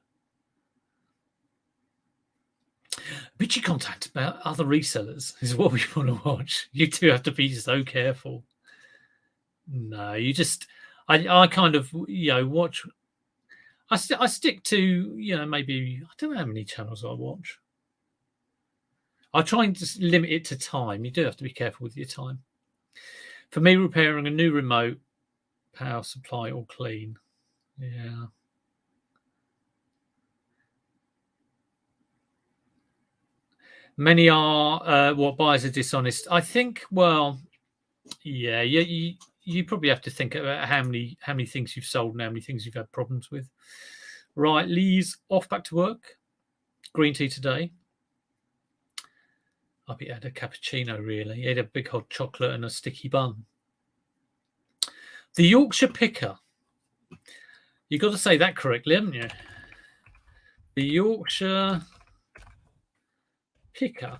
A: Bitchy content about other resellers is what we want to watch. You do have to be so careful. No, you just... I kind of, watch... I stick to, maybe... I don't know how many channels I watch. I try and just limit it to time. You do have to be careful with your time. For me, repairing a new remote, power supply all clean. Yeah. Many are what buyers are dishonest. I think, well, Yeah, you probably have to think about how many things you've sold and how many things you've had problems with. Right, Lee's off back to work. Green tea today. I bet he had a cappuccino, really. He had a big hot chocolate and a sticky bun. The Yorkshire Picker. You've got to say that correctly, haven't you? The Yorkshire Picker.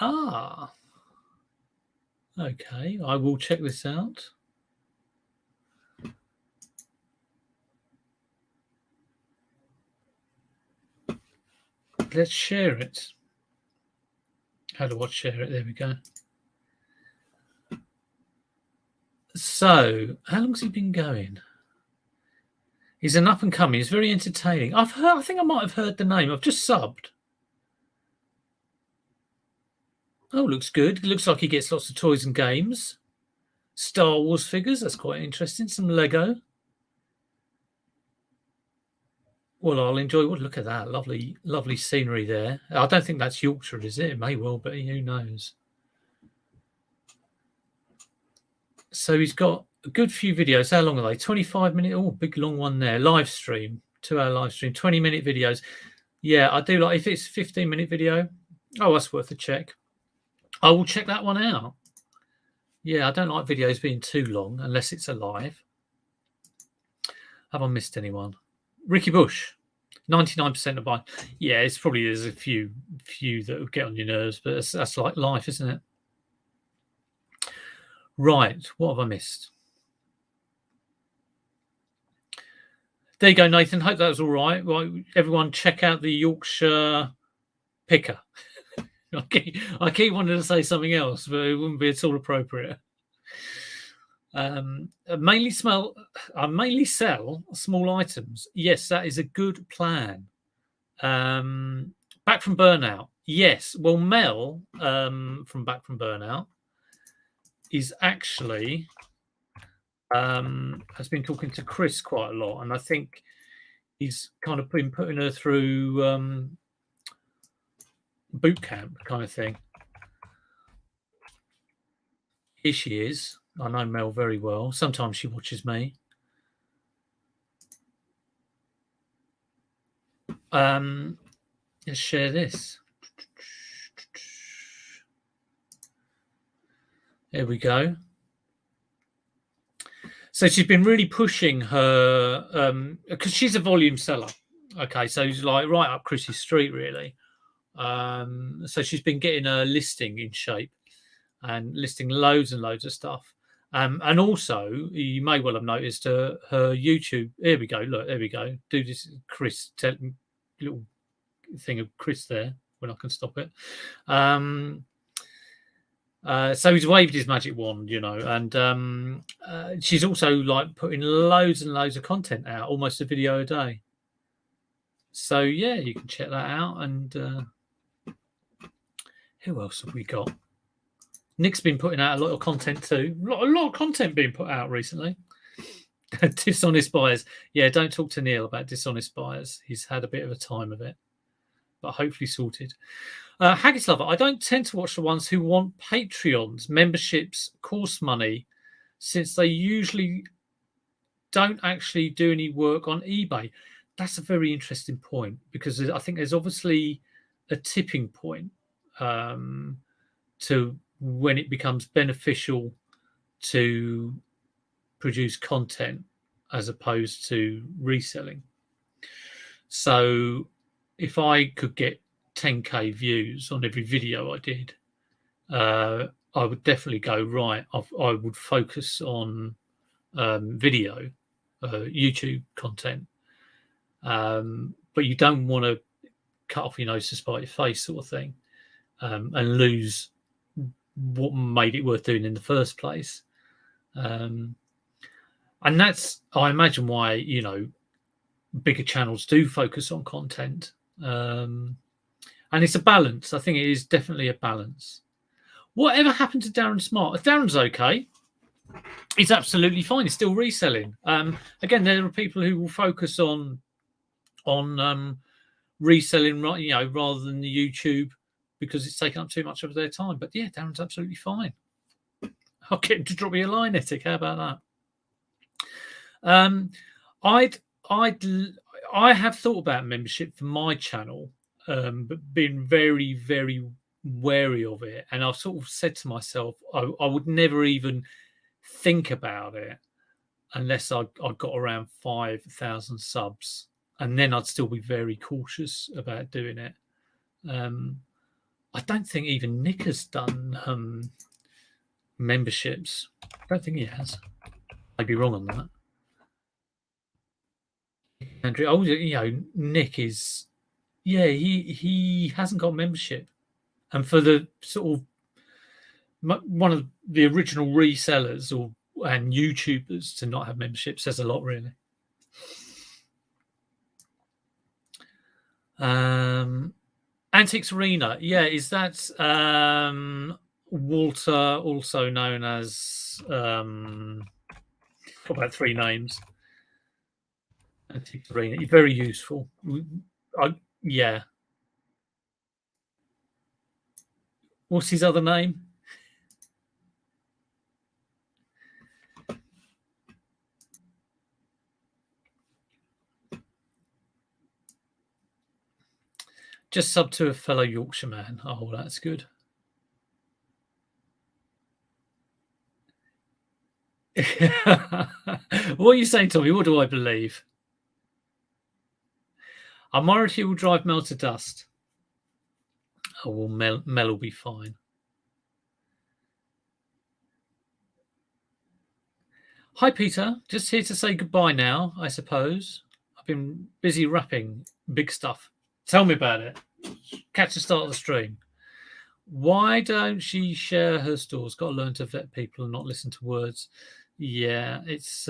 A: Ah. Okay, I will check this out. Let's share it. How do I share it? There we go. So, how long's he been going? He's an up and coming. He's very entertaining. I think I might have heard the name. I've just subbed. Oh, looks good. Looks like he gets lots of toys and games. Star Wars figures. That's quite interesting. Some Lego. Well, I'll enjoy. Look at that. Lovely, lovely scenery there. I don't think that's Yorkshire, is it? It may well be. Who knows? So he's got a good few videos. How long are they? 25 minutes. Oh, big long one there. Live stream. 2-hour live stream. 20-minute videos. Yeah, I do like if it's a 15-minute video. Oh, that's worth a check. I will check that one out. Yeah, I don't like videos being too long unless it's a live. Have I missed anyone? Ricky Bush, 99% of mine. Yeah, it's probably there's a few that will get on your nerves, but that's like life, isn't it? Right, what have I missed? There you go, Nathan. Hope that was all right. Right, everyone, check out the Yorkshire Picker. I keep wanting to say something else, but it wouldn't be at all appropriate. I mainly sell small items. Yes, that is a good plan. Back from Burnout. Yes. Well, Mel from Back from Burnout is actually has been talking to Chris quite a lot, and I think he's kind of been putting her through boot camp kind of thing. Here she is. I know Mel very well. Sometimes she watches me. Let's share this. There we go. So she's been really pushing her because she's a volume seller. Okay, so she's like right up Chris's street, really. So she's been getting her listing in shape and listing loads and loads of stuff. And also, you may well have noticed her YouTube. Here we go. Look, there we go. Do this, Chris. Little thing of Chris there when I can stop it. So he's waved his magic wand, and she's also like putting loads and loads of content out, almost a video a day. So yeah, you can check that out. And who else have we got? Nick's been putting out a lot of content too. A lot of content being put out recently. Dishonest buyers. Yeah, don't talk to Neil about dishonest buyers. He's had a bit of a time of it, but hopefully sorted. Haggis Lover, I don't tend to watch the ones who want Patreons, memberships, course money, since they usually don't actually do any work on eBay. That's a very interesting point, because I think there's obviously a tipping point to when it becomes beneficial to produce content as opposed to reselling. So if I could get 10k views on every video I did, I would definitely go right. I would focus on video, YouTube content, but you don't want to cut off your nose to spite your face sort of thing, and lose what made it worth doing in the first place. And that's, I imagine, why bigger channels do focus on content. And it's a balance. I think it is definitely a balance. Whatever happened to Darren Smart? Darren's okay. He's absolutely fine. He's still reselling. Again, there are people who will focus on reselling, rather than the YouTube, because it's taken up too much of their time. But yeah, Darren's absolutely fine. I'll get him to drop me a line, Ethic. How about that? I have thought about membership for my channel, but been very, very wary of it. And I've sort of said to myself, I would never even think about it unless I got around 5,000 subs, and then I'd still be very cautious about doing it. I don't think even Nick has done memberships. I don't think he has. I'd be wrong on that. Andrew, Nick is, he hasn't got membership, and for the sort of one of the original resellers and YouTubers to not have membership says a lot, really. Antiques Arena, is that Walter, also known as about 3 names? Antiques Arena, very useful. What's his other name? Just sub to a fellow Yorkshireman. Oh, that's good. What are you saying, Tommy? What do I believe? Our minority will drive Mel to dust. Oh, well, Mel will be fine. Hi, Peter. Just here to say goodbye now, I suppose. I've been busy wrapping big stuff. Tell me about it. Catch the start of the stream. Why don't she share her stores? Got to learn to vet people and not listen to words. Yeah, it's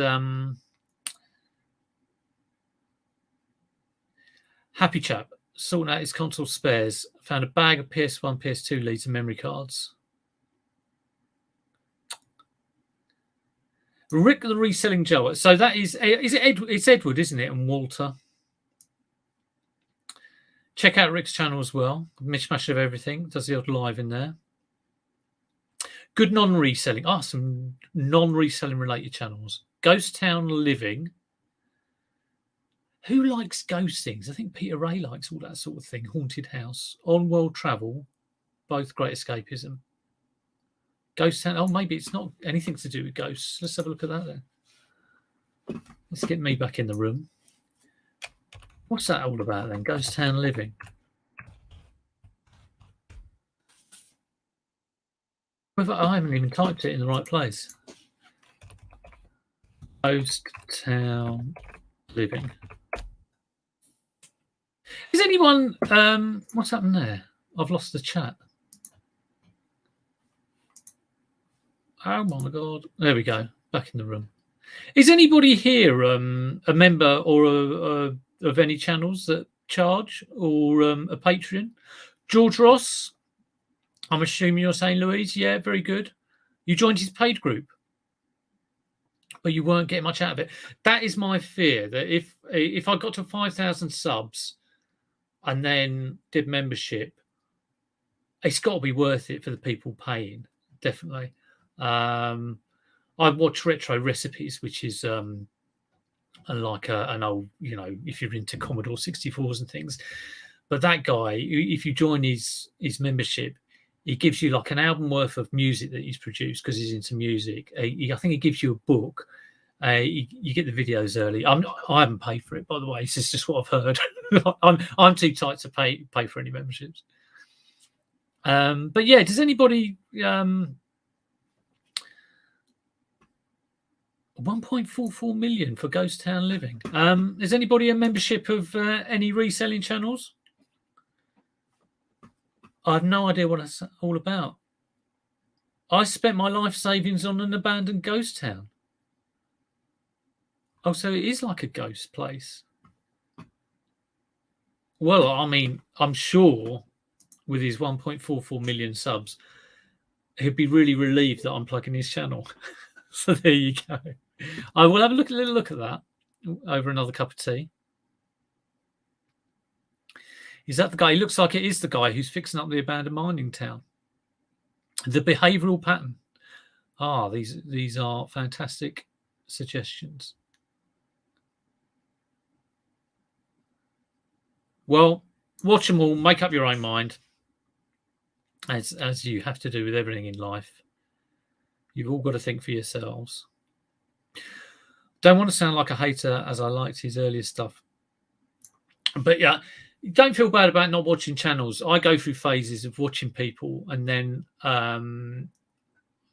A: Happy chap sorting out his console spares. Found a bag of PS1, PS2 leads and memory cards. Rick the Reselling Joe. So that is it Edward? It's Edward, isn't it? And Walter. Check out Rick's channel as well. Mishmash of everything. Does the odd live in there. Good non-reselling. Some non-reselling related channels. Ghost Town Living. Who likes ghost things? I think Peter Ray likes all that sort of thing. Haunted House. On World Travel. Both great escapism. Ghost Town. Oh, maybe it's not anything to do with ghosts. Let's have a look at that then. Let's get me back in the room. What's that all about then? Ghost Town Living. I haven't even typed it in the right place. Ghost Town Living. Is anyone... what's happened there? I've lost the chat. Oh my God. There we go. Back in the room. Is anybody here a member or of any channels that charge or a Patreon? George Ross, I'm assuming you're saying, Louise. Yeah, very good. You joined his paid group, but you weren't getting much out of it. That is my fear, that if I got to 5,000 subs and then did membership, it's got to be worth it for the people paying, definitely. I watch Retro Recipes, which is like an old, if you're into Commodore 64s and things. But that guy, if you join his membership, he gives you like an album worth of music that he's produced because he's into music. I think he gives you a book. You get the videos early. I haven't paid for it, by the way. This is just what I've heard. I'm too tight to pay for any memberships. But yeah, does anybody... 1.44 million for Ghost Town Living. Is anybody a membership of any reselling channels? I have no idea what that's all about. I spent my life savings on an abandoned ghost town. Oh, so it is like a ghost place. Well, I mean, I'm sure with his 1.44 million subs, he'd be really relieved that I'm plugging his channel. So there you go. I will have a little look at that over another cup of tea. Is that the guy? He looks like it is the guy who's fixing up the abandoned mining town. The behavioural pattern. These are fantastic suggestions. Well, watch them all. Make up your own mind, as you have to do with everything in life. You've all got to think for yourselves. Don't want to sound like a hater, as I liked his earlier stuff. But yeah, don't feel bad about not watching channels. I go through phases of watching people, and then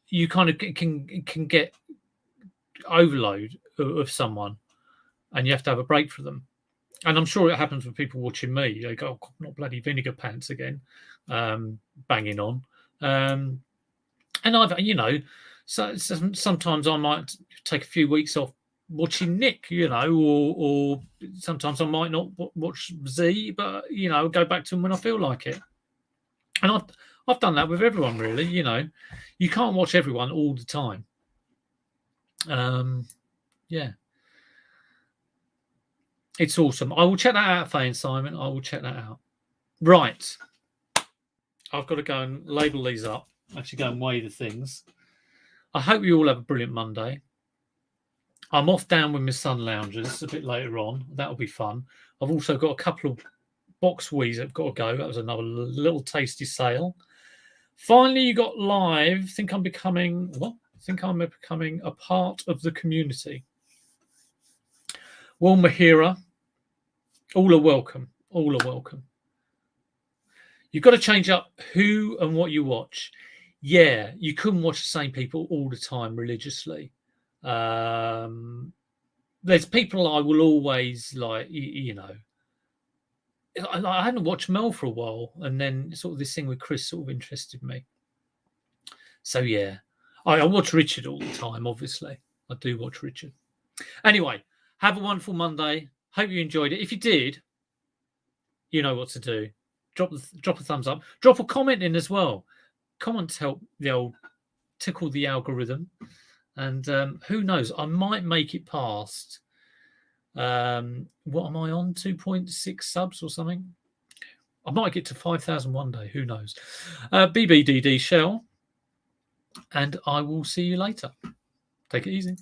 A: you kind of can get overload of someone, and you have to have a break for them. And I'm sure it happens with people watching me. They go, oh, not bloody vinegar pants again, banging on. And I've, so sometimes I might take a few weeks off watching Nick, or sometimes I might not watch Z, but go back to him when I feel like it. And I've done that with everyone, really. You can't watch everyone all the time. Yeah, it's awesome. I will check that out, Faye and Simon. I will check that out. Right, I've got to go and label these up. Actually, go and weigh the things. I hope you all have a brilliant Monday. I'm off down with my Sun Loungers a bit later on. That'll be fun. I've also got a couple of box wheeze that have got to go. That was another little tasty sale. Finally, you got live. Think I'm becoming a part of the community. Well, Mahira, all are welcome. All are welcome. You've got to change up who and what you watch. Yeah, you couldn't watch the same people all the time religiously. There's people I will always like, I hadn't watched Mel for a while, and then sort of this thing with Chris sort of interested me. So yeah, I watch Richard all the time, obviously. I do watch Richard. Anyway, have a wonderful Monday. Hope you enjoyed it. If you did, you know what to do. Drop a thumbs up. Drop a comment in as well. Comments help the old tickle the algorithm. And who knows, I might make it past, what am I on, 2.6 subs or something? I might get to 5,000 one day, who knows. BBDD Shell, and I will see you later. Take it easy.